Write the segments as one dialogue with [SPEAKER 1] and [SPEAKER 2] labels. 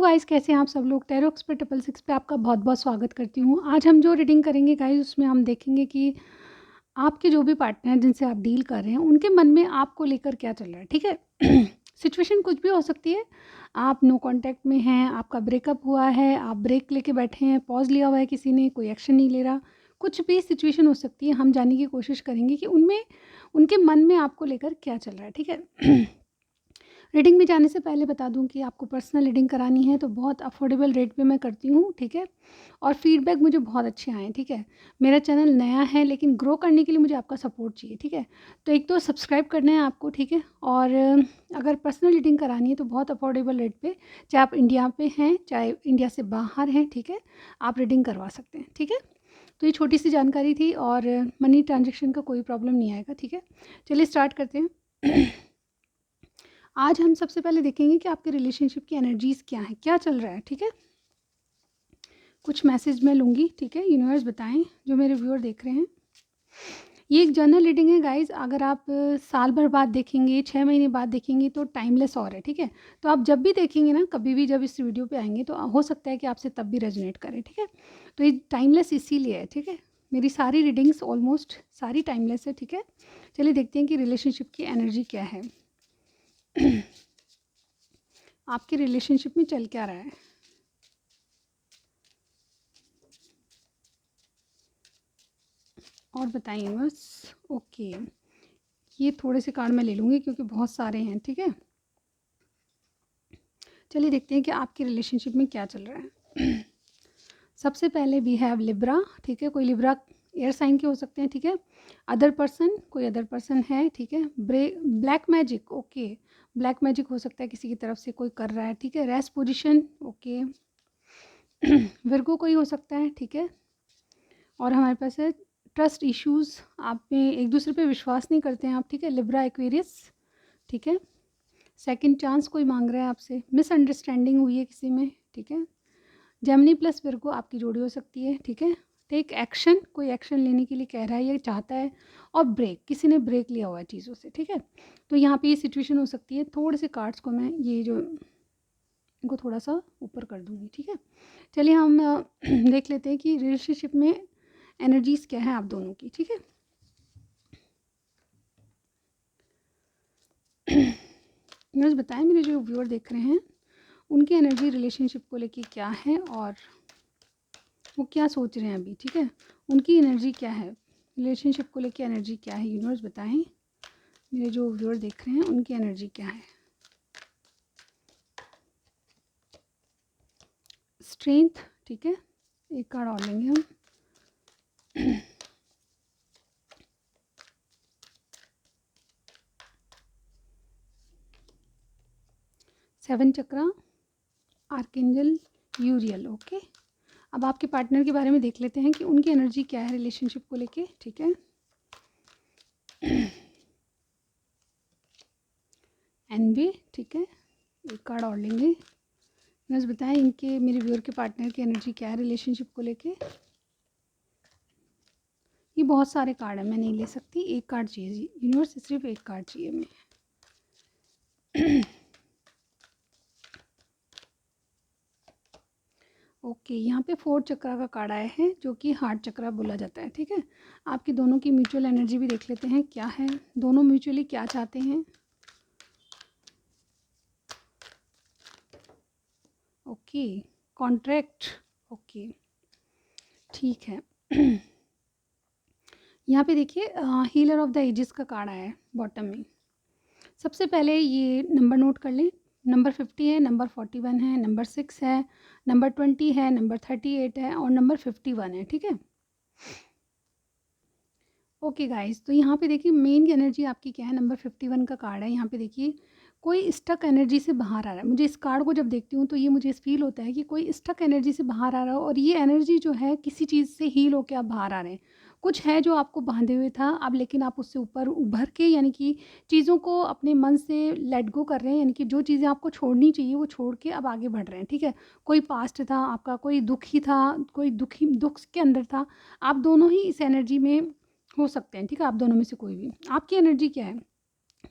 [SPEAKER 1] Hello guys, कैसे हैं आप सब लोग। टैरो एक्सपर्ट 666 पे आपका बहुत बहुत स्वागत करती हूँ। आज हम जो रीडिंग करेंगे गाइस, उसमें हम देखेंगे कि आपके जो भी पार्टनर हैं जिनसे आप डील कर रहे हैं, उनके मन में आपको लेकर क्या चल रहा है। ठीक है। सिचुएशन कुछ भी हो सकती है। आप नो कांटेक्ट में हैं, आपका ब्रेकअप हुआ है, आप ब्रेक लेके बैठे हैं, पॉज लिया हुआ है, किसी ने कोई एक्शन नहीं ले रहा, कुछ भी सिचुएशन हो सकती है। हम जानने की कोशिश करेंगे कि उनमें उनके मन में आपको लेकर क्या चल रहा है। ठीक है। रीडिंग में जाने से पहले बता दूं कि आपको पर्सनल रीडिंग करानी है तो बहुत अफोर्डेबल रेट पे मैं करती हूँ। ठीक है। और फीडबैक मुझे बहुत अच्छे आए हैं। ठीक है। मेरा चैनल नया है लेकिन ग्रो करने के लिए मुझे आपका सपोर्ट चाहिए। ठीक है। तो एक तो सब्सक्राइब करना है आपको। ठीक है। और अगर पर्सनल रीडिंग करानी है तो बहुत अफोर्डेबल रेट पे, चाहे आप इंडिया पे हैं चाहे इंडिया से बाहर हैं, ठीक है, आप रीडिंग करवा सकते हैं। ठीक है। तो ये छोटी सी जानकारी थी और मनी ट्रांजेक्शन का कोई प्रॉब्लम नहीं आएगा। ठीक है। चलिए स्टार्ट करते हैं। आज हम सबसे पहले देखेंगे कि आपके रिलेशनशिप की एनर्जीज़ क्या हैं, क्या चल रहा है। ठीक है। कुछ मैसेज मैं लूँगी। ठीक है। यूनिवर्स बताएं जो मेरे व्यूअर देख रहे हैं। ये एक जर्नल रीडिंग है गाइज। अगर आप साल भर बाद देखेंगे, 6 महीने बाद देखेंगे तो टाइमलेस और है। ठीक है। तो आप जब भी देखेंगे ना, कभी भी जब इस वीडियो पे आएंगे तो हो सकता है कि आपसे तब भी रेजोनेट करे। ठीक है। तो ये टाइमलेस इसीलिए है। ठीक है। मेरी सारी रीडिंग्स ऑलमोस्ट सारी टाइमलेस है। ठीक है। चलिए देखते हैं कि रिलेशनशिप की एनर्जी क्या है। आपके रिलेशनशिप में चल क्या रहा है। और बताइए बस। ओके, ये थोड़े से कार्ड मैं ले लूँगी क्योंकि बहुत सारे हैं। ठीक है। चलिए देखते हैं कि आपके रिलेशनशिप में क्या चल रहा है। सबसे पहले वी हैव लिब्रा। ठीक है। कोई लिब्रा एयर साइन के हो सकते हैं। ठीक है। अदर पर्सन, कोई अदर पर्सन है। ठीक है। Black magic. Okay, black magic हो सकता है किसी की तरफ से कोई कर रहा है। ठीक है। Rest position. ओके। विर्गो कोई हो सकता है। ठीक है। और हमारे पास है ट्रस्ट इश्यूज़, आप में एक दूसरे पे विश्वास नहीं करते हैं आप। ठीक है। Libra Aquarius. ठीक है। सेकंड चांस कोई मांग रहा है आपसे, मिसअंडरस्टैंडिंग हुई है किसी में। ठीक है। जेमिनी प्लस विर्गो आपकी जोड़ी हो सकती है। ठीक है। टेक एक्शन, कोई एक्शन लेने के लिए कह रहा है या चाहता है। और ब्रेक, किसी ने ब्रेक लिया हुआ है चीज़ों से। ठीक है। तो यहाँ पे ये सिचुएशन हो सकती है। थोड़े से कार्ड्स को मैं ये जो इनको थोड़ा सा ऊपर कर दूँगी। ठीक है। चलिए हम देख लेते हैं कि रिलेशनशिप में एनर्जीज क्या है आप दोनों की। ठीक है। बस बताएं मेरे जो व्यूअर देख रहे हैं उनकी एनर्जी रिलेशनशिप को लेके क्या है और वो क्या सोच रहे हैं अभी। ठीक है। उनकी एनर्जी क्या है, रिलेशनशिप को लेके एनर्जी क्या है। यूनिवर्स बताएं मेरे जो व्यूअर देख रहे हैं उनकी एनर्जी क्या है। स्ट्रेंथ। ठीक है। एक कार्ड और लेंगे हम। सेवन चक्रा, आर्केंजल यूरियल। ओके। अब आपके पार्टनर के बारे में देख लेते हैं कि उनकी एनर्जी क्या है रिलेशनशिप को लेके। ठीक है। एनबी। ठीक है। एक कार्ड और लेंगे। बस बताएं इनके, मेरे व्यूअर के पार्टनर की एनर्जी क्या है रिलेशनशिप को लेके। ये बहुत सारे कार्ड हैं, मैं नहीं ले सकती, एक कार्ड चाहिए जी यूनिवर्स, सिर्फ एक कार्ड चाहिए मैं। ओके, यहाँ पे 4 चक्रा का कार्ड आया है जो कि हार्ट चक्रा बोला जाता है। ठीक है। आपकी दोनों की म्यूचुअल एनर्जी भी देख लेते हैं क्या है, दोनों म्यूचुअली क्या चाहते हैं। Okay, contract. ओके, ठीक है। यहाँ पे देखिए हीलर ऑफ द एजेस का कार्ड आया है बॉटम में। सबसे पहले ये नंबर नोट कर लें। नंबर 50 है, नंबर 41 है, नंबर 6 है, नंबर 20 है, नंबर 38 है और नंबर 51 है। ठीक है। ओके गाइस, तो यहाँ पे देखिए मेन एनर्जी आपकी क्या है। नंबर 51 का कार्ड है। यहाँ पे देखिए कोई स्टक एनर्जी से बाहर आ रहा है। मुझे इस कार्ड को जब देखती हूँ तो ये मुझे फील होता है कि कोई स्टक एनर्जी से बाहर आ रहा हो और ये एनर्जी जो है किसी चीज़ से हील होकर आप बाहर आ रहे हैं। कुछ है जो आपको बांधे हुए था अब, लेकिन आप उससे ऊपर उभर के, यानी कि चीज़ों को अपने मन से लेट गो कर रहे हैं, यानी कि जो चीज़ें आपको छोड़नी चाहिए वो छोड़ के अब आगे बढ़ रहे हैं। ठीक है। कोई पास्ट था आपका, कोई दुखी था, कोई दुख के अंदर था। आप दोनों ही इस एनर्जी में हो सकते हैं। ठीक है। आप दोनों में से कोई भी। आपकी एनर्जी क्या है।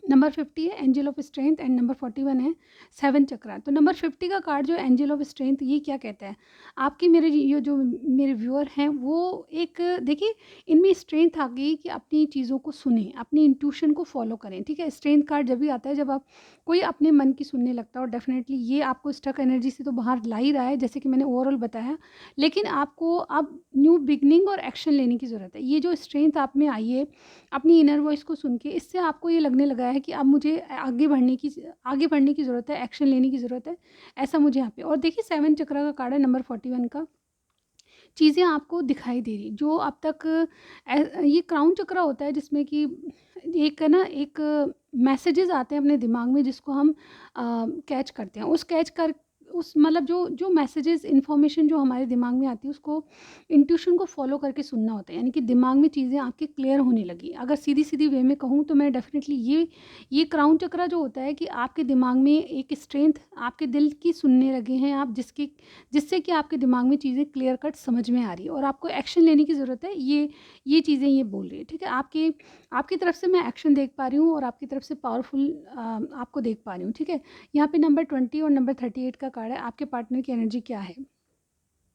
[SPEAKER 1] नंबर 50 है angel of strength and number 41 है 7 चक्रा। तो नंबर 50 का कार्ड जो एंजल ऑफ स्ट्रेंथ, ये क्या कहता है आपके मेरे ये जो मेरे व्यूअर हैं वो एक देखिए इनमें स्ट्रेंथ आ गई कि अपनी चीज़ों को सुने, अपनी इंट्यूशन को फॉलो करें, ठीक है। स्ट्रेंथ कार्ड जब भी आता है जब आप कोई अपने मन की सुनने लगता है, और डेफिनेटली ये आपको स्टक एनर्जी से तो बाहर ला ही रहा है जैसे कि मैंने ओवरऑल बताया, लेकिन आपको अब न्यू बिगनिंग और एक्शन लेने की ज़रूरत है। ये जो स्ट्रेंथ आप में आई है अपनी इनर वॉइस को सुन के, इससे आपको ये लगने लगा है कि अब मुझे आगे बढ़ने की ज़रूरत है, एक्शन लेने की ज़रूरत है, ऐसा मुझे यहाँ पे। और देखिए 7 चक्रा का कार्ड है नंबर 41 का, चीज़ें आपको दिखाई दे रही जो अब तक ये क्राउन चक्रा होता है जिसमें कि एक है ना एक मैसेजेस आते हैं अपने दिमाग में जिसको हम कैच करते हैं, उस कैच कर उस मतलब जो जो मैसेजेस इन्फॉर्मेशन जो हमारे दिमाग में आती है उसको इंट्यूशन को फॉलो करके सुनना होता है, यानी कि दिमाग में चीज़ें आपके क्लियर होने लगी। अगर सीधी सीधी वे में कहूँ तो मैं डेफिनेटली ये क्राउन चक्रा जो होता है कि आपके दिमाग में एक स्ट्रेंथ आपके दिल की सुनने लगे हैं आप, जिससे कि आपके दिमाग में चीज़ें क्लियर कट समझ में आ रही है और आपको एक्शन लेने की ज़रूरत है। ये चीज़ें ये बोल रही है, ठीक है। आपकी आपकी तरफ से मैं एक्शन देख पा रही हूँ और आपकी तरफ से पावरफुल आपको देख पा रही हूँ, ठीक है। यहाँ पे नंबर 20 और नंबर 38 का कार्ड है, आपके पार्टनर की एनर्जी क्या है।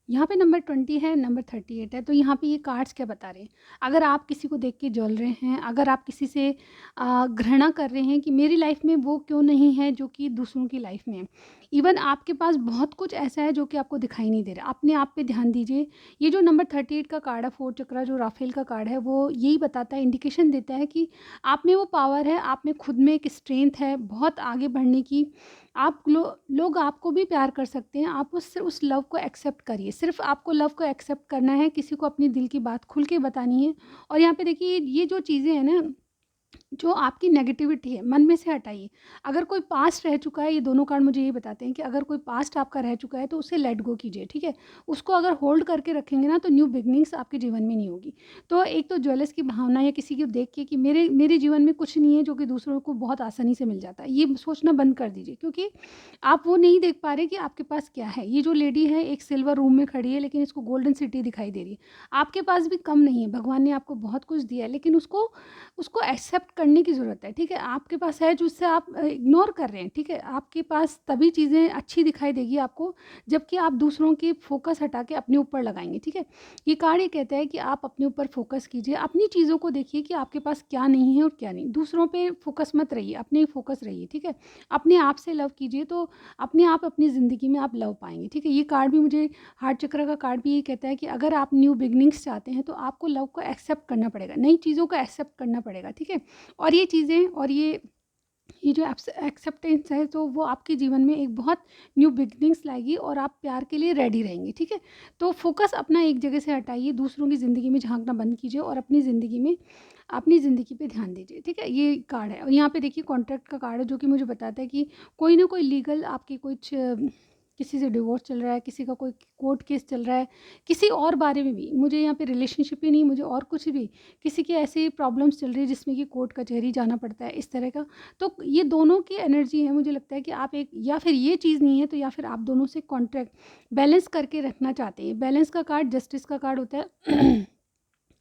[SPEAKER 1] यहाँ पे नंबर 20 है, नंबर 38 है, तो यहाँ पे ये कार्ड्स क्या बता रहे हैं। अगर आप किसी को देख के जल रहे हैं, अगर आप किसी से घृणा कर रहे हैं कि मेरी लाइफ में वो क्यों नहीं है जो कि दूसरों की लाइफ में है, इवन आपके पास बहुत कुछ ऐसा है जो कि आपको दिखाई नहीं दे रहा, अपने आप पे ध्यान दीजिए। ये जो नंबर 38 का कार्ड है 4 चक्रा जो राफेल का कार्ड है, वो यही बताता है, इंडिकेशन देता है कि आप में वो पावर है, आप में खुद में एक स्ट्रेंथ है बहुत आगे बढ़ने की। आप लोग आपको भी प्यार कर सकते हैं, आप उस लव को एक्सेप्ट करिए। सिर्फ आपको लव को एक्सेप्ट करना है, किसी को अपनी दिल की बात खुल के बतानी है। और यहाँ पे देखिए ये जो चीज़ें हैं ना, जो आपकी नेगेटिविटी है मन में से हटाइए। अगर कोई पास्ट रह चुका है, ये दोनों कार्ड मुझे ये बताते हैं कि अगर कोई पास्ट आपका रह चुका है तो उसे लेट गो कीजिए, ठीक है। उसको अगर होल्ड करके रखेंगे ना तो न्यू बिगनिंग्स आपके जीवन में नहीं होगी। तो एक तो ज्वेलर्स की भावना या किसी को देख के कि मेरे मेरे जीवन में कुछ नहीं है जो कि दूसरों को बहुत आसानी से मिल जाता है, ये सोचना बंद कर दीजिए, क्योंकि आप वो नहीं देख पा रहे कि आपके पास क्या है। ये जो लेडी है एक सिल्वर रूम में खड़ी है लेकिन इसको गोल्डन सिटी दिखाई दे रही है। आपके पास भी कम नहीं है, भगवान ने आपको बहुत कुछ दिया है, लेकिन उसको उसको एक्सेप्ट करने की ज़रूरत है, ठीक है। आपके पास है जिससे आप इग्नोर कर रहे हैं, ठीक है। आपके पास तभी चीज़ें अच्छी दिखाई देगी आपको जबकि आप दूसरों की फोकस हटा के अपने ऊपर लगाएंगे, ठीक है। ये कार्ड ये कहता है कि आप अपने ऊपर फोकस कीजिए, अपनी चीज़ों को देखिए कि आपके पास क्या नहीं है और क्या नहीं। दूसरों पे फोकस मत रहिए, अपने ही फोकस रहिए, ठीक है। अपने आप से लव कीजिए तो अपने आप अपनी ज़िंदगी में आप लव पाएंगे, ठीक है। ये कार्ड भी मुझे हार्ट चक्र का कार्ड भी ये कहता है कि अगर आप न्यू बिगनिंग्स चाहते हैं तो आपको लव को एक्सेप्ट करना पड़ेगा, नई चीज़ों को एक्सेप्ट करना पड़ेगा, ठीक है। और ये चीज़ें और ये जो एक्सेप्टेंस है तो वो आपके जीवन में एक बहुत न्यू बिगनिंग्स लाएगी और आप प्यार के लिए रेडी रहेंगे, ठीक है। तो फोकस अपना एक जगह से हटाइए, दूसरों की ज़िंदगी में झांकना बंद कीजिए और अपनी ज़िंदगी पे ध्यान दीजिए, ठीक है। ये कार्ड है और यहाँ पे देखिए कॉन्ट्रैक्ट का कार्ड है जो कि मुझे बताता है कि कोई ना कोई लीगल आपकी कुछ किसी से डिवोर्स चल रहा है, किसी का कोई कोर्ट केस चल रहा है, किसी और बारे में भी, मुझे यहाँ पे रिलेशनशिप ही नहीं, मुझे और कुछ भी किसी की ऐसी प्रॉब्लम्स चल रही है जिसमें कि कोर्ट कचहरी जाना पड़ता है इस तरह का। तो ये दोनों की एनर्जी है, मुझे लगता है कि आप एक या फिर ये चीज़ नहीं है तो या फिर आप दोनों से कॉन्ट्रैक्ट बैलेंस करके रखना चाहते हैं। बैलेंस का कार्ड जस्टिस का कार्ड होता है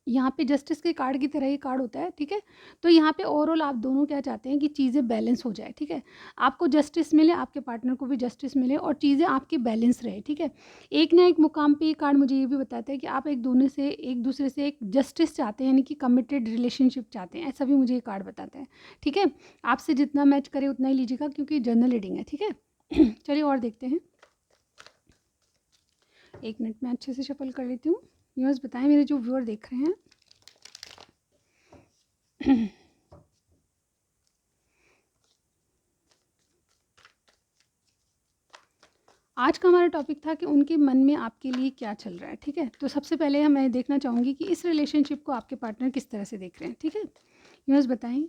[SPEAKER 1] यहाँ पे जस्टिस के कार्ड की तरह ही कार्ड होता है, ठीक है। तो यहाँ पे ओवरऑल आप दोनों क्या चाहते हैं कि चीज़ें बैलेंस हो जाए, ठीक है। आपको जस्टिस मिले, आपके पार्टनर को भी जस्टिस मिले और चीज़ें आपकी बैलेंस रहे, ठीक है। एक ना एक मुकाम पे ये कार्ड मुझे ये भी बताता है कि आप एक दूसरे से एक जस्टिस चाहते हैं, यानी कि कमिटेड रिलेशनशिप चाहते हैं, ऐसा भी मुझे ये कार्ड बताता है, ठीक है। आपसे जितना मैच करे उतना ही लीजिएगा क्योंकि जनरल रीडिंग है, ठीक है। चलिए और देखते हैं, 1 मिनट में अच्छे से शफल कर लेती हूँ। व्यूअर्स बताएं मेरे जो व्यूअर देख रहे हैं आज का हमारा टॉपिक था कि उनके मन में आपके लिए क्या चल रहा है, ठीक है। तो सबसे पहले मैं देखना चाहूँगी कि इस रिलेशनशिप को आपके पार्टनर किस तरह से देख रहे हैं, ठीक है। व्यूअर्स बताएं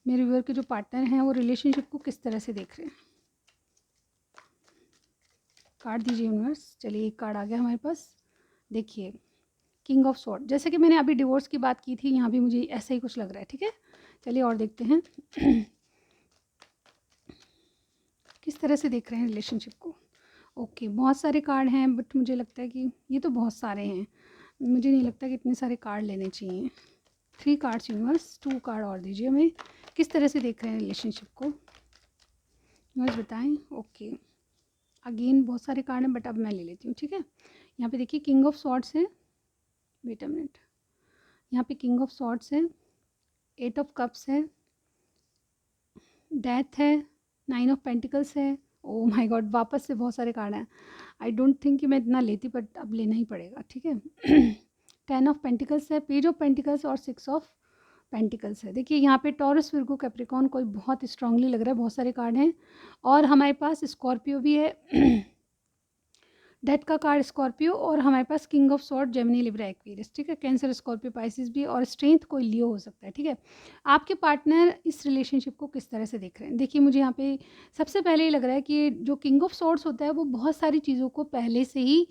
[SPEAKER 1] मेरे व्यूअर के जो पार्टनर हैं वो रिलेशनशिप को किस तरह से देख रहे हैं। कार्ड दीजिए यूनिवर्स। चलिए एक कार्ड आ गया हमारे पास, देखिए किंग ऑफ स्वॉर्ड। जैसे कि मैंने अभी डिवोर्स की बात की थी, यहाँ भी मुझे ऐसा ही कुछ लग रहा है, ठीक है। चलिए और देखते हैं किस तरह से देख रहे हैं रिलेशनशिप को। ओके बहुत सारे कार्ड हैं बट मुझे लगता है कि ये तो बहुत सारे हैं, मुझे नहीं लगता कि इतने सारे कार्ड लेने चाहिए। 3 कार्ड्स यूनिवर्स, 2 कार्ड और दीजिए हमें, किस तरह से देख रहे हैं रिलेशनशिप को, यूनिवर्स बताएं। ओके, अगेन बहुत सारे कार्ड हैं बट अब मैं ले लेती हूँ, ठीक है। यहाँ पे देखिए किंग ऑफ सॉर्ड्स है, वेट अ मिनट, यहाँ पे किंग ऑफ सॉर्ड्स है, 8 ऑफ कप्स है, डेथ है, 9 ऑफ पेंटिकल्स है। ओ माय गॉड, वापस से बहुत सारे कार्ड हैं। आई डोंट थिंक कि मैं इतना लेती, बट अब लेना ही पड़ेगा, ठीक है। 10 ऑफ पेंटिकल्स है, पेज ऑफ पेंटिकल्स और 6 ऑफ पेंटिकल्स है। देखिए यहाँ पे टॉरस, विर्गो, कैप्रिकॉर्न कोई बहुत स्ट्रांगली लग रहा है, बहुत सारे कार्ड हैं। और हमारे पास स्कॉर्पियो भी है, डेथ का कार्ड स्कॉर्पियो, और हमारे पास king of sword, Gemini, Libra, Aquarius, ठीक है। कैंसर, स्कॉर्पियो, पाइसिस भी, और स्ट्रेंथ कोई लियो हो सकता है, ठीक है। आपके पार्टनर इस रिलेशनशिप को किस तरह से देख रहे हैं? देखिए मुझे यहाँ पे सबसे पहले ये लग रहा है कि जो किंग ऑफ सॉर्ड्स होता है वो बहुत सारी चीज़ों को पहले से ही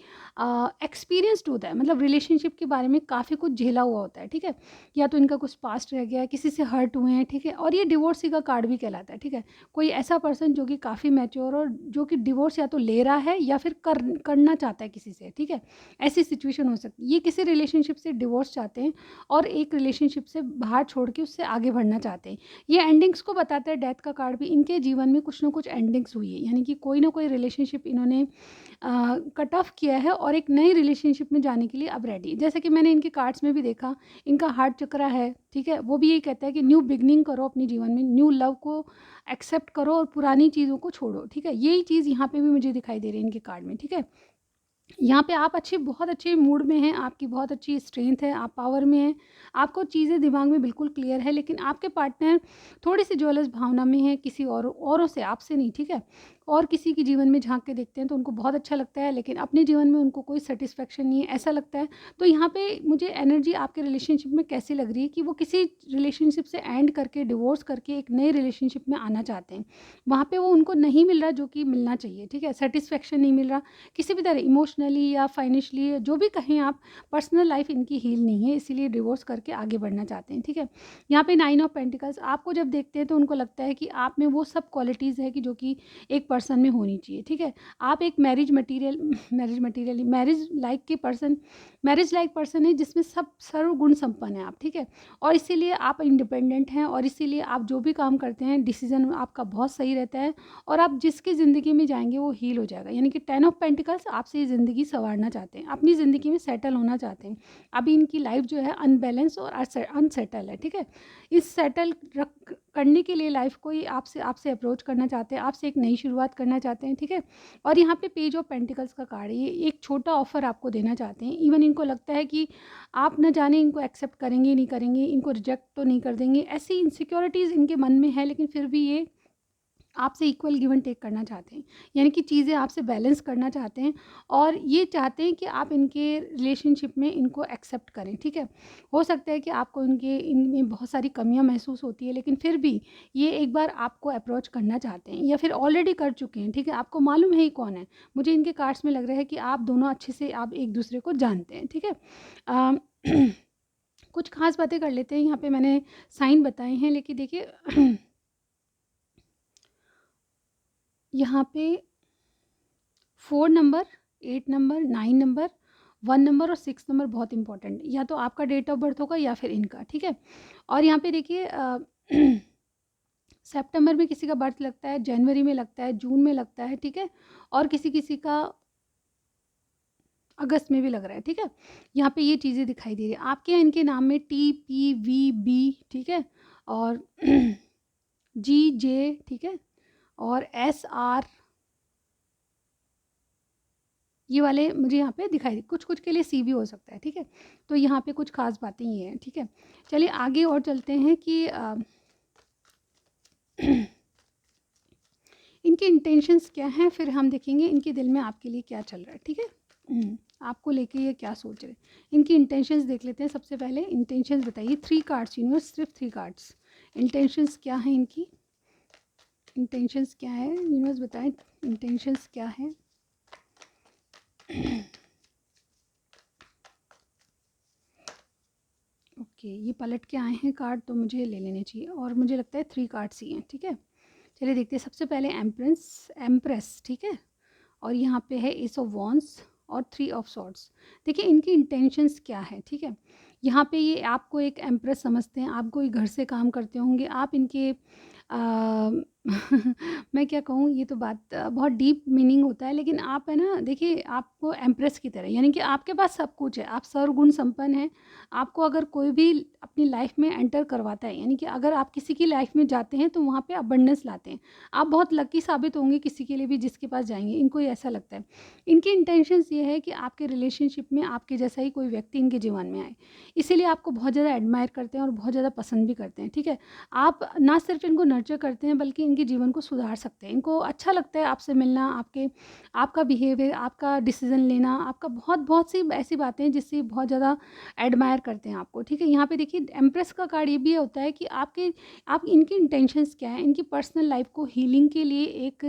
[SPEAKER 1] एक्सपीरियंसड होता है, मतलब रिलेशनशिप के बारे में काफ़ी कुछ झेला हुआ होता है, ठीक है। या तो इनका कुछ पास्ट रह गया है, किसी से हर्ट हुए हैं, ठीक है। और ये डिवोर्सी का कार्ड भी कहलाता है, ठीक है। कोई ऐसा पर्सन जो कि काफ़ी मैच्योर और जो कि डिवोर्स या तो ले रहा है या फिर करना चाहता है किसी से, ठीक है। ऐसी सिचुएशन हो सकती है। ये किसी रिलेशनशिप से डिवोर्स चाहते हैं और एक रिलेशनशिप से बाहर छोड़ के उससे आगे बढ़ना चाहते हैं। ये एंडिंग्स को बताता है, डेथ का कार्ड भी। इनके जीवन में कुछ ना कुछ एंडिंग्स हुई है, यानी कि कोई ना कोई रिलेशनशिप इन्होंने कट ऑफ किया है और एक नई रिलेशनशिप में जाने के लिए अब रेडी। जैसे कि मैंने इनके कार्ड्स में भी देखा, इनका हार्ट चक्रा है, ठीक है। वो भी यही कहता है कि न्यू बिगनिंग करो अपने जीवन में, न्यू लव को एक्सेप्ट करो और पुरानी चीज़ों को छोड़ो, ठीक है। यही चीज़ यहाँ पे भी मुझे दिखाई दे रही है इनके कार्ड में, ठीक है। यहाँ पे आप बहुत अच्छे मूड में हैं, आपकी बहुत अच्छी स्ट्रेंथ है, आप पावर में हैं, आपको चीज़ें दिमाग में बिल्कुल क्लियर है। लेकिन आपके पार्टनर थोड़ी सी ज्वेलस भावना में है, किसी औरों से, आपसे नहीं, ठीक है। और किसी के जीवन में झांक के देखते हैं तो उनको बहुत अच्छा लगता है, लेकिन अपने जीवन में उनको कोई सेटिस्फेक्शन नहीं है, ऐसा लगता है। तो यहाँ पे मुझे एनर्जी आपके रिलेशनशिप में कैसी लग रही है कि वो किसी रिलेशनशिप से एंड करके, डिवोर्स करके एक नए रिलेशनशिप में आना चाहते हैं। वहाँ पे वो उनको नहीं मिल रहा जो कि मिलना चाहिए, ठीक है। सेटिस्फेक्शन नहीं मिल रहा किसी भी तरह, इमोशनली या फाइनेंशियली, जो भी कहें आप। पर्सनल लाइफ इनकी हील नहीं है, इसीलिए डिवोर्स करके आगे बढ़ना चाहते हैं, ठीक है। यहाँ पे 9 ऑफ पेंटिकल्स, आपको जब देखते हैं तो उनको लगता है कि आप में वो सब क्वालिटीज़ है कि जो कि एक पर्सन में होनी चाहिए, ठीक है। आप एक मैरिज लाइक पर्सन है जिसमें सब सर्वगुण संपन्न है आप, ठीक है। और इसीलिए आप इंडिपेंडेंट हैं, और इसीलिए आप जो भी काम करते हैं डिसीजन आपका बहुत सही रहता है, और आप जिसकी ज़िंदगी में जाएंगे वो हील हो जाएगा। यानी कि 10 ऑफ पेंटिकल्स आपसे ये ज़िंदगी संवारना चाहते हैं, अपनी ज़िंदगी में सेटल होना चाहते हैं। अभी इनकी लाइफ जो है अनबैलेंस और अनसेटल है, ठीक है। इस सेटल करने के लिए लाइफ को ही आपसे आपसे अप्रोच करना चाहते हैं, आपसे एक नई शुरुआत करना चाहते हैं, ठीक है। और यहाँ पे पेज ऑफ पेंटिकल्स का कार्ड है, ये एक छोटा ऑफर आपको देना चाहते हैं। इवन इनको लगता है कि आप न जाने इनको एक्सेप्ट करेंगे नहीं करेंगे, इनको रिजेक्ट तो नहीं कर देंगे, ऐसी इनसिक्योरिटीज़ इनके मन में है, लेकिन फिर भी ये आपसे इक्वल गिव एंड टेक करना चाहते हैं, यानी कि चीज़ें आपसे बैलेंस करना चाहते हैं। और ये चाहते हैं कि आप इनके रिलेशनशिप में इनको एक्सेप्ट करें, ठीक है। हो सकता है कि आपको इनमें बहुत सारी कमियां महसूस होती है, लेकिन फिर भी ये एक बार आपको अप्रोच करना चाहते हैं, या फिर ऑलरेडी कर चुके हैं, ठीक है। आपको मालूम है ही कौन है। मुझे इनके कार्ड्स में लग रहा है कि आप दोनों अच्छे से आप एक दूसरे को जानते हैं, ठीक है। अम, कुछ खास बातें कर लेते हैं। यहाँ पे मैंने साइन बताए हैं, लेकिन देखिए यहाँ पे 4 नंबर, 8 नंबर, 9 नंबर, 1 नंबर और 6 नंबर बहुत इंपॉर्टेंट, या तो आपका डेट ऑफ बर्थ होगा या फिर इनका, ठीक है। और यहाँ पे देखिए सितंबर में किसी का बर्थ लगता है, जनवरी में लगता है, जून में लगता है, ठीक है। और किसी किसी का अगस्त में भी लग रहा है, ठीक है। यहाँ पे ये चीज़ें दिखाई दे रही है। आपके यहाँ इनके नाम में TPVB, ठीक है, और GJ, ठीक है, और SR, ये वाले मुझे यहाँ पे दिखाई दे। कुछ कुछ के लिए C भी हो सकता है, ठीक है। तो यहाँ पे कुछ खास बातें ये हैं, ठीक है। चलिए आगे और चलते हैं कि इनके इंटेंशंस क्या हैं, फिर हम देखेंगे इनके दिल में आपके लिए क्या चल रहा है, ठीक है। आपको लेके ये क्या सोच रहे हैं। इनकी इंटेंशंस देख लेते हैं। सबसे पहले इंटेंशंस बताइए। 3 कार्ड्स यूनिवर्स, सिर्फ 3 कार्ड्स। इंटेंशंस क्या हैं इनकी, इंटेंशंस क्या है यूनिवर्स बताएं, इंटेंशंस क्या है। ओके, ये पलट के आए हैं कार्ड, तो मुझे ले लेने चाहिए, और मुझे लगता है 3 कार्ड्स ही हैं, ठीक है। चलिए देखते हैं। सबसे पहले एम्प्रेस, ठीक है। और यहाँ पे है एस ऑफ वॉन्स और 3 ऑफ सॉर्ड्स। देखिए इनकी इंटेंशंस क्या है, ठीक है। यहाँ पे ये आपको एक एम्प्रेस समझते हैं, आप कोई घर से काम करते होंगे, आप इनके अ, मैं क्या कहूँ, ये तो बात बहुत डीप मीनिंग होता है, लेकिन आप है ना, देखिए आपको एम्प्रेस की तरह, यानी कि आपके पास सब कुछ है, आप सर्वगुण संपन्न हैं। आपको अगर कोई भी अपनी लाइफ में एंटर करवाता है, यानी कि अगर आप किसी की लाइफ में जाते हैं तो वहाँ पे अबंडेंस लाते हैं। आप बहुत लकी साबित होंगे किसी के लिए भी जिसके पास जाएँगे, इनको ये ऐसा लगता है। इनकी इंटेंशंस ये है कि आपके रिलेशनशिप में आपके जैसा ही कोई व्यक्ति इनके जीवन में आए। इसीलिए आपको बहुत ज़्यादा एडमायर करते हैं और बहुत ज़्यादा पसंद भी करते हैं, ठीक है? आप ना सिर्फ इनको नर्चर करते हैं बल्कि इनके जीवन को सुधार सकते हैं। इनको अच्छा लगता है आपसे मिलना, आपका बिहेवियर, आपका डिसीज़न लेना, आपका बहुत-बहुत सी ऐसी बातें हैं जिससे बहुत ज़्यादा एडमायर करते हैं आपको, ठीक है? यहाँ पे देखिए एम्प्रेस का कार्ड ये भी होता है कि आप इनकी इंटेंशंस क्या हैं, इनकी पर्सनल लाइफ़ को हीलिंग के लिए एक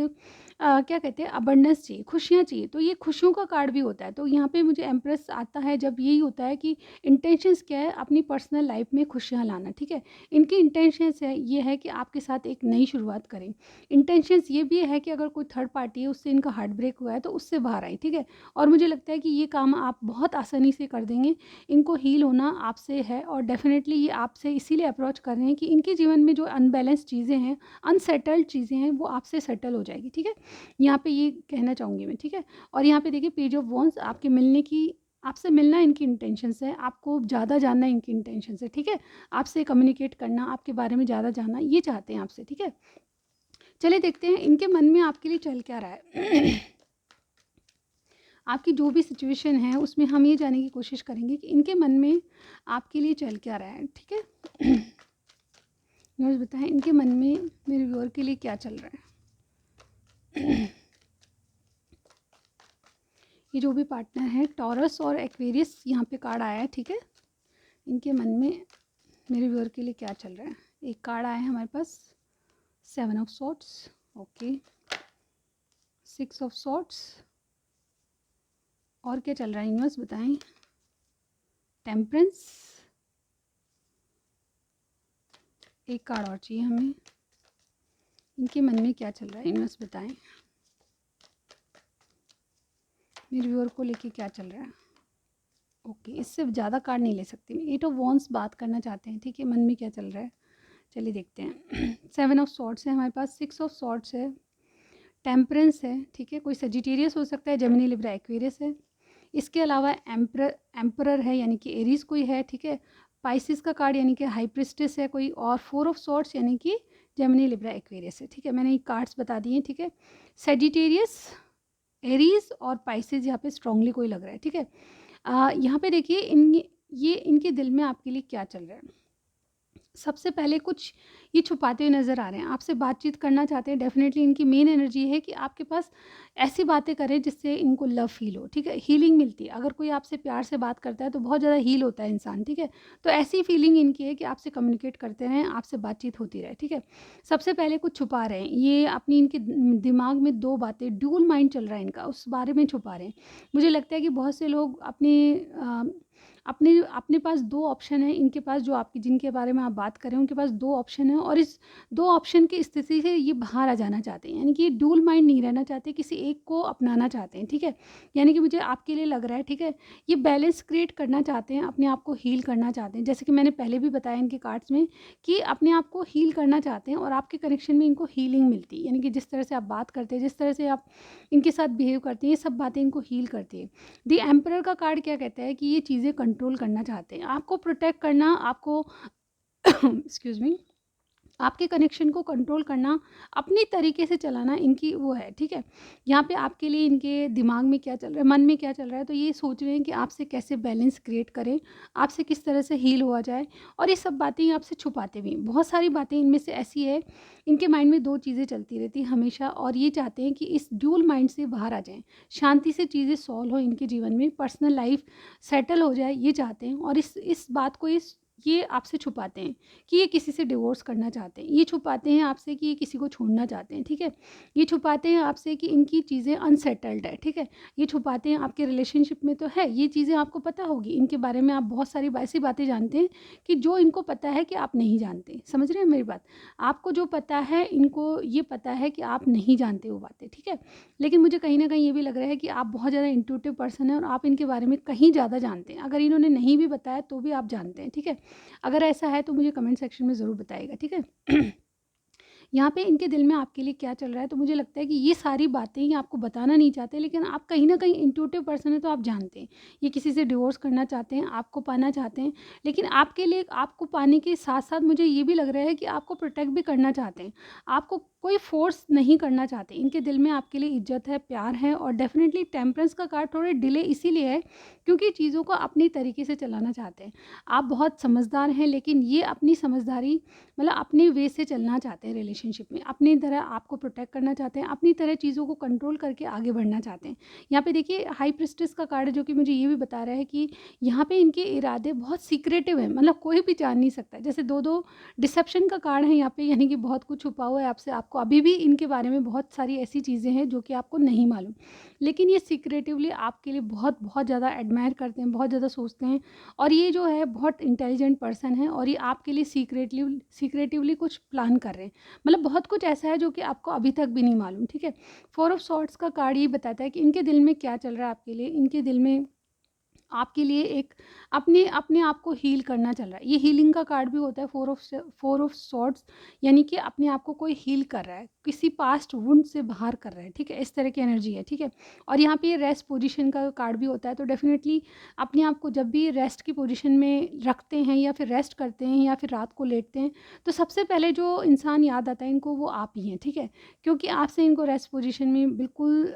[SPEAKER 1] क्या कहते हैं, अबंडेंस चाहिए, खुशियाँ चाहिए, तो ये खुशियों का कार्ड भी होता है। तो यहाँ पे मुझे एम्प्रेस आता है जब यही होता है कि इंटेंशंस क्या है, अपनी पर्सनल लाइफ़ में खुशियाँ लाना, ठीक है? इनकी इंटेंशंस है ये है कि आपके साथ एक नई शुरुआत करें। इंटेंशंस ये भी है कि अगर कोई थर्ड पार्टी है उससे इनका हार्ट ब्रेक हुआ है तो उससे बाहर आएँ, ठीक है? और मुझे लगता है कि ये काम आप बहुत आसानी से कर देंगे। इनको हील होना आपसे है और डेफ़िनेटली ये आपसे इसीलिए अप्रोच कर रहे हैं कि इनके जीवन में जो अनबैलेंस चीज़ें हैं, अनसेटल्ड चीज़ें हैं, वो आपसे सेटल हो जाएगी, ठीक है? यहाँ पे ये कहना चाहूँगी मैं, ठीक है? और यहाँ पे देखिए पेज ऑफ वॉन्ड्स, आपसे मिलना इनकी इंटेंशंस है, आपको ज़्यादा जानना इनकी इंटेंशंस है, ठीक है? आपसे कम्युनिकेट करना, आपके बारे में ज़्यादा जानना, ये चाहते हैं आपसे, ठीक है? चलिए देखते हैं इनके मन में आपके लिए चल क्या रहा है। आपकी जो भी सिचुएशन है उसमें हम ये जानने की कोशिश करेंगे कि इनके मन में आपके लिए चल क्या रहा है, ठीक है? व्यूअर्स बताएं इनके मन में मेरे व्यूअर के लिए क्या चल रहा है। ये जो भी पार्टनर है, टॉरस और एक्वेरियस यहाँ पे कार्ड आया है, ठीक है? इनके मन में मेरे व्यूअर के लिए क्या चल रहा है। एक कार्ड आया है हमारे पास, 7 of swords, okay, 6 of swords, और क्या चल रहा है यूनिवर्स बताएं। टेम्परेंस, एक कार्ड और चाहिए हमें। इनके मन में क्या चल रहा है यूनिवर्स बताएं, मेरे व्यूअर को लेके क्या चल रहा है। ओके, इससे ज़्यादा कार्ड नहीं ले सकती मैं। 8 ऑफ वॉन्ड्स बात करना चाहते हैं, ठीक है? मन में क्या चल रहा है, चलिए देखते हैं। 7 ऑफ सॉर्ड्स है हमारे पास, 6 ऑफ सॉर्ड्स है, टेम्परेंस है, ठीक है? कोई सजिटेरियस हो सकता है, जेमिनी, लिब्रा, एक्वेरियस है। इसके अलावा एम्परर है, यानी कि एरीज कोई है, ठीक है? पाइसिस का कार्ड यानी कि हाई प्रिस्टेस है कोई, और 4 ऑफ सॉर्ड्स यानी कि जेमिनी, लिब्रा, एक्वेरियस है, ठीक है? मैंने ये कार्ड्स बता दिए, ठीक है? सजिटेरियस, एरीज और पाइसिस यहाँ पे स्ट्रांगली कोई लग रहा है, ठीक है? यहाँ पे देखिए ये इनके दिल में आपके लिए क्या चल रहा है। सबसे पहले कुछ ये छुपाते हुए नज़र आ रहे हैं, आपसे बातचीत करना चाहते हैं। डेफ़िनेटली इनकी मेन एनर्जी है कि आपके पास ऐसी बातें करें जिससे इनको लव फ़ील हो, ठीक है? हीलिंग मिलती है, अगर कोई आपसे प्यार से बात करता है तो बहुत ज़्यादा हील होता है इंसान, ठीक है? तो ऐसी फीलिंग इनकी है कि आपसे कम्युनिकेट करते रहें, आपसे बातचीत होती रहे, ठीक है? सबसे पहले कुछ छुपा रहे हैं, ये अपनी इनके दिमाग में 2 बातें, ड्यूल माइंड चल रहा है इनका, उस बारे में छुपा रहे हैं। मुझे लगता है कि बहुत से लोग अपने अपने पास 2 ऑप्शन हैं, इनके पास जो आपकी जिनके बारे में आप बात कर रहे हैं उनके पास 2 ऑप्शन हैं और इस 2 ऑप्शन की स्थिति से ये बाहर आ जाना चाहते हैं। यानी कि ये ड्यूल माइंड नहीं रहना चाहते, किसी एक को अपनाना चाहते हैं, ठीक है? यानी कि मुझे आपके लिए लग रहा है, ठीक है? ये बैलेंस क्रिएट करना चाहते हैं, अपने आप को हील करना चाहते हैं। जैसे कि मैंने पहले भी बताया इनके कार्ड्स में कि अपने आप को हील करना चाहते हैं और आपके कनेक्शन में इनको हीलिंग मिलती है। यानी कि जिस तरह से आप बात करते हैं, जिस तरह से आप इनके साथ बिहेव करते हैं, ये सब बातें इनको हील करती है। द एम्परर का कार्ड क्या कहता है कि ये चीज़ें कंट्रोल करना चाहते हैं, आपको प्रोटेक्ट करना, आपको एक्सक्यूज़ मी, आपके कनेक्शन को कंट्रोल करना, अपनी तरीके से चलाना इनकी वो है, ठीक है? यहाँ पे आपके लिए इनके दिमाग में क्या चल रहा है, मन में क्या चल रहा है, तो ये सोच रहे हैं कि आपसे कैसे बैलेंस क्रिएट करें, आपसे किस तरह से हील हुआ जाए, और ये सब बातें ये आपसे छुपाते भी हैं। बहुत सारी बातें इनमें से ऐसी है, इनके माइंड में 2 चीज़ें चलती रहती हैं हमेशा, और ये चाहते हैं कि इस ड्यूल माइंड से बाहर आ जाएँ, शांति से चीज़ें सॉल्व हो इनके जीवन में, पर्सनल लाइफ सेटल हो जाए, ये चाहते हैं। और इस बात को ये आपसे छुपाते हैं कि ये किसी से डिवोर्स करना चाहते हैं, ये छुपाते हैं आपसे कि ये किसी को छोड़ना चाहते हैं, ठीक है? ये छुपाते हैं आपसे कि इनकी चीज़ें अनसेटल्ड है, ठीक है? ये छुपाते हैं आपके रिलेशनशिप में तो है, ये चीज़ें आपको पता होगी, इनके बारे में आप बहुत सारी ऐसी बातें जानते हैं कि जो इनको पता है कि आप नहीं जानते। समझ रहे हैं मेरी बात? आपको जो पता है, इनको ये पता है कि आप नहीं जानते वो बातें, ठीक है? लेकिन मुझे कहीं न कहीं ये भी लग रहा है कि आप बहुत ज़्यादा इंट्यूटिव पर्सन हैं और आप इनके बारे में कहीं ज़्यादा जानते हैं। अगर इन्होंने नहीं भी बताया तो भी आप जानते हैं, ठीक है? अगर ऐसा है तो मुझे कमेंट सेक्शन में ज़रूर बताइएगा, ठीक है? यहाँ पे इनके दिल में आपके लिए क्या चल रहा है, तो मुझे लगता है कि ये सारी बातें ये आपको बताना नहीं चाहते, लेकिन आप कहीं न कहीं इंट्यूटिव पर्सन हैं तो आप जानते हैं। ये किसी से डिवोर्स करना चाहते हैं, आपको पाना चाहते हैं, लेकिन आपके लिए आपको पाने के साथ-साथ मुझे ये भी लग रहा है कि आपको प्रोटेक्ट भी करना चाहते हैं। आपको कोई फ़ोर्स नहीं करना चाहते। इनके दिल में आपके लिए इज़्ज़त है, प्यार है और डेफ़िनिटली टेम्परेंस का कार्ड थोड़े डिले इसीलिए है क्योंकि चीज़ों को अपनी तरीके से चलाना चाहते हैं। आप बहुत समझदार हैं, लेकिन ये अपनी समझदारी मतलब अपने वे से चलना चाहते हैं रिलेशनशिप में, अपनी तरह आपको प्रोटेक्ट करना चाहते हैं, अपनी तरह चीज़ों को कंट्रोल करके आगे बढ़ना चाहते हैं। यहाँ पे देखिए हाई प्रीस्टेस का कार्ड है जो कि मुझे ये भी बता रहा है कि यहाँ पे इनके इरादे बहुत सीक्रेटिव हैं, मतलब कोई भी जान नहीं सकता है। जैसे 2-2 डिसेप्शन का कार्ड है यहाँ पे, यानी कि बहुत कुछ छुपा हुआ है आपसे, आपको अभी भी इनके बारे में बहुत सारी ऐसी चीज़ें हैं जो कि आपको नहीं मालूम। लेकिन ये सीक्रेटिवली आपके लिए बहुत ज़्यादा एडमायर करते हैं, बहुत ज़्यादा सोचते हैं और ये जो है बहुत इंटेलिजेंट पर्सन है और ये आपके लिए सीक्रेटिवली कुछ प्लान कर रहे हैं। मतलब बहुत कुछ ऐसा है जो कि आपको अभी तक भी नहीं मालूम, ठीक है? 4 ऑफ सॉर्ड्स का कार्ड ये बताता है कि इनके दिल में क्या चल रहा है आपके लिए। इनके दिल में आपके लिए एक अपने अपने आप को हील करना चल रहा है। ये हीलिंग का कार्ड भी होता है, 4 ऑफ सॉर्ड्स, यानी कि अपने आप को कोई हील कर रहा है, किसी पास्ट वुंड से बाहर कर रहा है, ठीक है? इस तरह की एनर्जी है, ठीक है? और यहाँ पे ये रेस्ट पोजीशन का कार्ड भी होता है, तो डेफ़िनेटली अपने आप को जब भी रेस्ट की पोजीशन में रखते हैं या फिर रेस्ट करते हैं या फिर रात को लेटते हैं, तो सबसे पहले जो इंसान याद आता है इनको वो आप ही हैं, ठीक है? क्योंकि आपसे इनको रेस्ट पोजीशन में बिल्कुल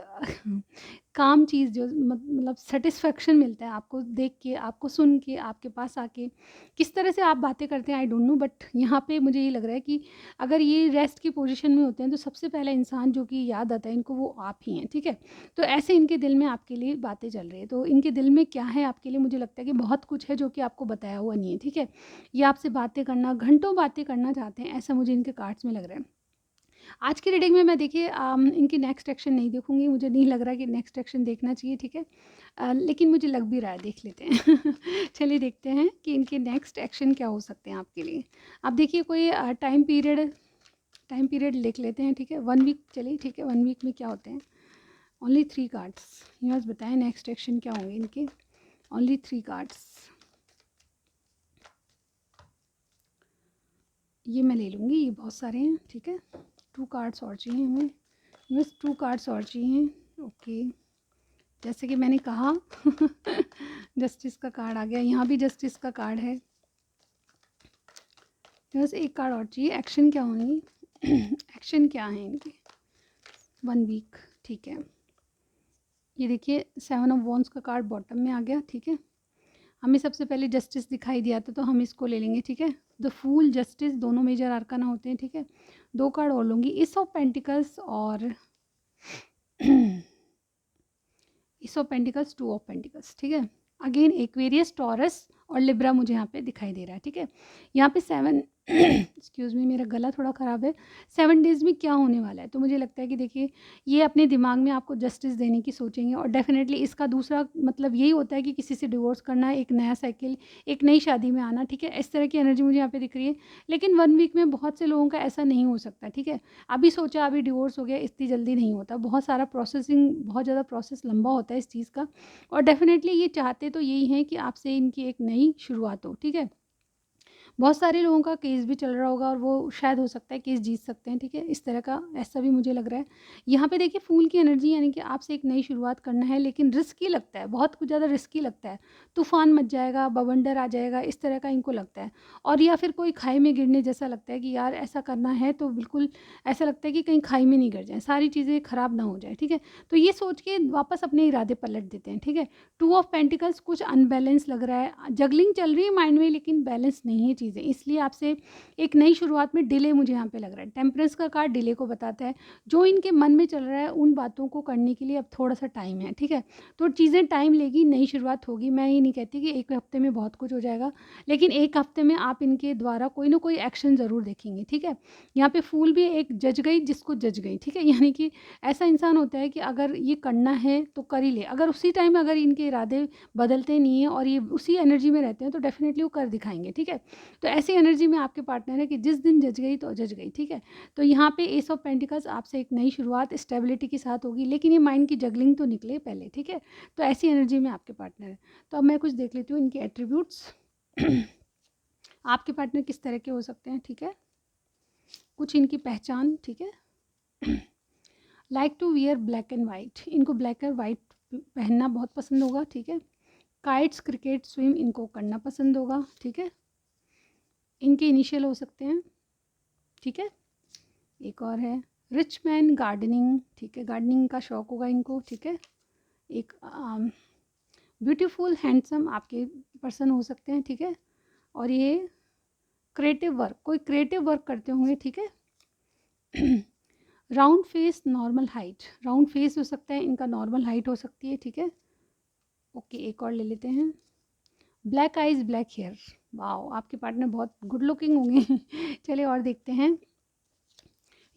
[SPEAKER 1] काम चीज़ जो मतलब सैटिस्फैक्शन मिलता है आपको देख के, आपको सुन के, आपके पास आके। किस तरह से आप बातें करते हैं आई डोंट नो, बट यहाँ पे मुझे ये लग रहा है कि अगर ये रेस्ट की पोजीशन में होते हैं तो सबसे पहला इंसान जो कि याद आता है इनको वो आप ही हैं, ठीक है? तो ऐसे इनके दिल में आपके लिए बातें चल रही है। तो इनके दिल में क्या है आपके लिए, मुझे लगता है कि बहुत कुछ है जो कि आपको बताया हुआ नहीं है, ठीक है? ये आपसे बातें करना, घंटों बातें करना चाहते हैं, ऐसा मुझे इनके कार्ड्स में लग रहा है। आज की रीडिंग में मैं देखिए इनकी नेक्स्ट एक्शन नहीं देखूँगी, मुझे नहीं लग रहा कि नेक्स्ट एक्शन देखना चाहिए, ठीक है? लेकिन मुझे लग भी रहा है, देख लेते हैं। चलिए देखते हैं कि इनके नेक्स्ट एक्शन क्या हो सकते हैं आपके लिए। आप देखिए कोई टाइम पीरियड लिख लेते हैं, ठीक है? 1 वीक चलिए, ठीक है? 1 वीक में क्या होते हैं? Only 3 cards. यूनिवर्स बताएँ नेक्स्ट एक्शन क्या होंगे इनके? Only 3 cards. ये मैं ले लूँगी, ये बहुत सारे हैं, ठीक है? 2 कार्ड्स और चाहिए हमें, बस 2 कार्ड्स और चाहिए। ओके, जैसे कि मैंने कहा जस्टिस का कार्ड आ गया, यहाँ भी जस्टिस का कार्ड है। बस एक कार्ड और चाहिए। एक्शन क्या होंगी? एक्शन क्या है इनके? 1 वीक, ठीक है। ये देखिए 7 ऑफ वॉन्ड्स का कार्ड बॉटम में आ गया, ठीक है? हमें सबसे पहले जस्टिस दिखाई दिया था तो हम इसको ले लेंगे, ठीक है? द फूल, जस्टिस दोनों मेजर आर्काना होते हैं, ठीक है? 2 कार्ड और लूँगी, एस ऑफ पेंटिकल्स और S of pentacles, 2 of pentacles, ठीक है? अगेन एक्वेरियस, टॉरस और लिब्रा मुझे यहाँ पे दिखाई दे रहा है, ठीक है? यहाँ पे 7 एक्सक्यूज़ मी, मेरा गला थोड़ा ख़राब है। 7 डेज़ में क्या होने वाला है? तो मुझे लगता है कि देखिए ये अपने दिमाग में आपको जस्टिस देने की सोचेंगे और डेफ़िनेटली इसका दूसरा मतलब यही होता है कि किसी से डिवोर्स करना, एक नया साइकिल, एक नई शादी में आना, ठीक है? इस तरह की एनर्जी मुझे यहाँ पे दिख रही है। लेकिन 1 वीक में बहुत से लोगों का ऐसा नहीं हो सकता, ठीक है? अभी सोचा अभी डिवोर्स हो गया, इतनी जल्दी नहीं होता। बहुत सारा प्रोसेसिंग, बहुत ज़्यादा प्रोसेस लंबा होता है इस चीज़ का और डेफ़िनेटली ये चाहते तो यही हैं कि आपसे इनकी एक नई शुरुआत हो, ठीक है? बहुत सारे लोगों का केस भी चल रहा होगा और वो शायद हो सकता है केस जीत सकते हैं, ठीक है? इस तरह का ऐसा भी मुझे लग रहा है। यहाँ पे देखिए फूल की एनर्जी, यानी कि आपसे एक नई शुरुआत करना है, लेकिन रिस्की लगता है, बहुत कुछ ज़्यादा रिस्की लगता है। तूफ़ान मच जाएगा, बवंडर आ जाएगा, इस तरह का इनको लगता है। और या फिर कोई खाई में गिरने जैसा लगता है कि यार ऐसा करना है तो बिल्कुल ऐसा लगता है कि कहीं खाई में नहीं गिर जाएँ, सारी चीज़ें ख़राब ना हो जाए, ठीक है? तो ये सोच के वापस अपने इरादे पलट देते हैं, ठीक है? 2 ऑफ पेंटिकल्स कुछ अनबैलेंस लग रहा है, जगलिंग चल रही है माइंड में, लेकिन बैलेंस नहीं है चीज़ें, इसलिए आपसे एक नई शुरुआत में डिले मुझे यहाँ पे लग रहा है। टेम्परेंस का कार्ड डिले को बताता है, जो इनके मन में चल रहा है उन बातों को करने के लिए अब थोड़ा-सा टाइम है, ठीक है? तो चीज़ें टाइम लेगी, नई शुरुआत होगी। मैं ये नहीं कहती कि 1 हफ्ते में बहुत कुछ हो जाएगा, लेकिन 1 हफ्ते में आप इनके द्वारा कोई ना कोई एक्शन ज़रूर देखेंगे, ठीक है? यहाँ पे फूल भी एक जज गई जिसको जज गई, ठीक है? यानी कि ऐसा इंसान होता है कि अगर ये करना है तो कर ही ले, अगर उसी टाइम अगर इनके इरादे बदलते नहीं हैं और ये उसी एनर्जी में रहते हैं तो डेफ़िनेटली वो कर दिखाएँगे, ठीक है? तो ऐसी एनर्जी में आपके पार्टनर है कि जिस दिन जज गई तो जज गई, ठीक है? तो यहाँ पे एस ऑफ पेंटिकल्स आपसे एक नई शुरुआत स्टेबिलिटी के साथ होगी, लेकिन ये माइंड की जगलिंग तो निकले पहले, ठीक है? तो ऐसी एनर्जी में आपके पार्टनर है। तो अब मैं कुछ देख लेती हूँ इनके एट्रीब्यूट्स। आपके पार्टनर किस तरह के हो सकते हैं, ठीक है? कुछ इनकी पहचान, ठीक है? Like to wear black and white, इनको ब्लैक एंड वाइट पहनना बहुत पसंद होगा, ठीक है? काइट्स, क्रिकेट, स्विम इनको करना पसंद होगा, ठीक है? इनके इनिशियल हो सकते हैं, ठीक है? एक और है रिच मैन, गार्डनिंग, ठीक है? गार्डनिंग का शौक होगा इनको, ठीक है? एक ब्यूटीफुल हैंडसम आपके पर्सन हो सकते हैं, ठीक है? और ये क्रिएटिव वर्क, कोई क्रिएटिव वर्क करते होंगे, ठीक है? Round face, normal height, round face हो सकता है इनका, नॉर्मल हाइट हो सकती है, ठीक है? ओके, एक और ले लेते हैं। Black eyes, black hair, wow! आपके पार्टनर बहुत गुड लुकिंग होंगे। चलिए और देखते हैं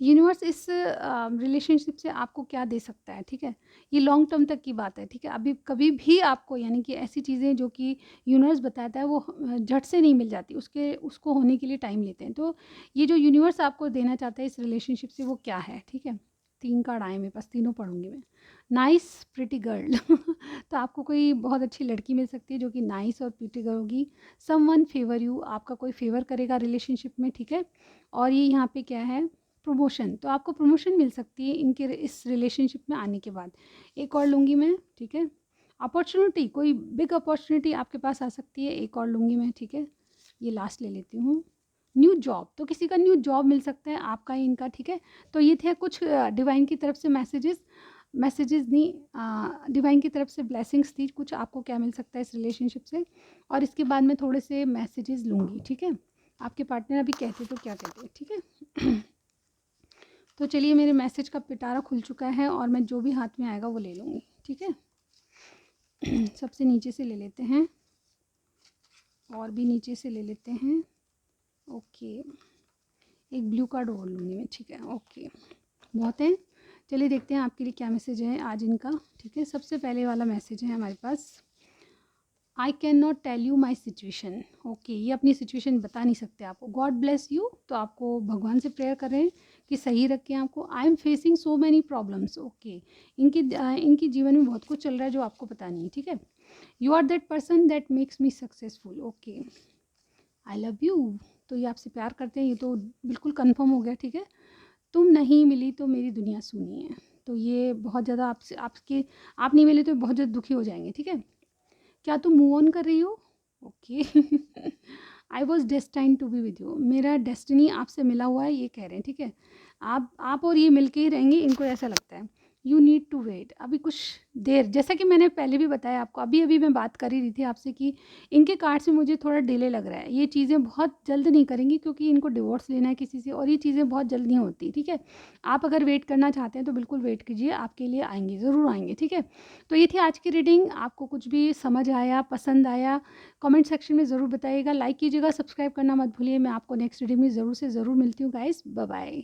[SPEAKER 1] यूनिवर्स इस रिलेशनशिप से आपको क्या दे सकता है, ठीक है? ये लॉन्ग टर्म तक की बात है, ठीक है? अभी कभी भी आपको यानी कि ऐसी चीज़ें जो कि यूनिवर्स बताता है वो झट से नहीं मिल जाती, उसको होने के लिए टाइम लेते हैं। तो ये जो यूनिवर्स आपको देना चाहता है इस रिलेशनशिप से वो क्या है, ठीक है? 3 कार्ड आए मेरे पास, तीनों पढ़ूँगी मैं। नाइस, प्रिटी गर्ल तो आपको कोई बहुत अच्छी लड़की मिल सकती है जो कि नाइस और प्रिटी गर्ल होगी। समवन फेवर यू, आपका कोई फेवर करेगा रिलेशनशिप में, ठीक है? और ये यहाँ पे क्या है, प्रमोशन, तो आपको प्रमोशन मिल सकती है इनके इस रिलेशनशिप में आने के बाद। एक और लूँगी मैं, ठीक है? अपॉर्चुनिटी, कोई बिग अपॉर्चुनिटी आपके पास आ सकती है, एक और लूँगी मैं, ठीक है? ये लास्ट ले लेती हूँ। न्यू जॉब, तो किसी का न्यू जॉब मिल सकता है, आपका या इनका, ठीक है? तो ये थे कुछ डिवाइन की तरफ से मैसेजेस नहीं, डिवाइन की तरफ से ब्लेसिंग्स थी, कुछ आपको क्या मिल सकता है इस रिलेशनशिप से, और इसके बाद मैं थोड़े से मैसेजेस लूँगी, ठीक है? आपके पार्टनर अभी कहते तो क्या कहते हैं, ठीक है? तो चलिए, मेरे मैसेज का पिटारा खुल चुका है और मैं जो भी हाथ में आएगा वो ले लूँगी, ठीक है? सबसे नीचे से ले लेते हैं और भी नीचे से ले लेते हैं। ओके, एक ब्लू कार्ड और लूँगी मैं, ठीक है? ओके, बहुत है। चलिए देखते हैं आपके लिए क्या मैसेज है आज इनका, ठीक है? सबसे पहले वाला मैसेज है हमारे पास, I can not tell you my situation. Okay, ये अपनी सिचुएशन बता नहीं सकते आपको। गॉड ब्लेस यू, तो आपको भगवान से प्रेयर करें कि सही रखें आपको। I am facing so many problems. Okay, इनकी जीवन में बहुत कुछ चल रहा है जो आपको पता नहीं है, ठीक है? You are that person that makes me successful. Okay, I love you, तो ये आपसे प्यार करते हैं, ये तो बिल्कुल कन्फर्म हो गया, ठीक है? तुम नहीं मिली तो मेरी दुनिया सूनी है, तो ये बहुत ज़्यादा आप नहीं मिले तो बहुत ज़्यादा दुखी हो जाएंगे, ठीक है? क्या तुम मूव ऑन कर रही हो? Okay, I was destined to be with you, मेरा डेस्टिनी आपसे मिला हुआ है, ये कह रहे हैं, ठीक है? आप और ये मिलके ही रहेंगे, इनको ऐसा लगता है। यू नीड टू वेट, अभी कुछ देर, जैसा कि मैंने पहले भी बताया आपको, अभी मैं बात कर ही रही थी आपसे कि इनके कार्ड्स में मुझे थोड़ा डिले लग रहा है। ये चीज़ें बहुत जल्द नहीं करेंगी क्योंकि इनको डिवोर्स लेना है किसी से, और ये चीज़ें बहुत जल्द नहीं होती, ठीक है? आप अगर वेट करना चाहते हैं तो बिल्कुल वेट कीजिए, आपके लिए आएंगे, ज़रूर आएंगे, ठीक है? तो ये थी आज की रीडिंग। आपको कुछ भी समझ आया, पसंद आया, कमेंट सेक्शन में ज़रूर बताइएगा, लाइक कीजिएगा, सब्सक्राइब करना मत भूलिए। मैं आपको नेक्स्ट रीडिंग में ज़रूर से ज़रूर मिलती हूँ गाइस, बाय बाय।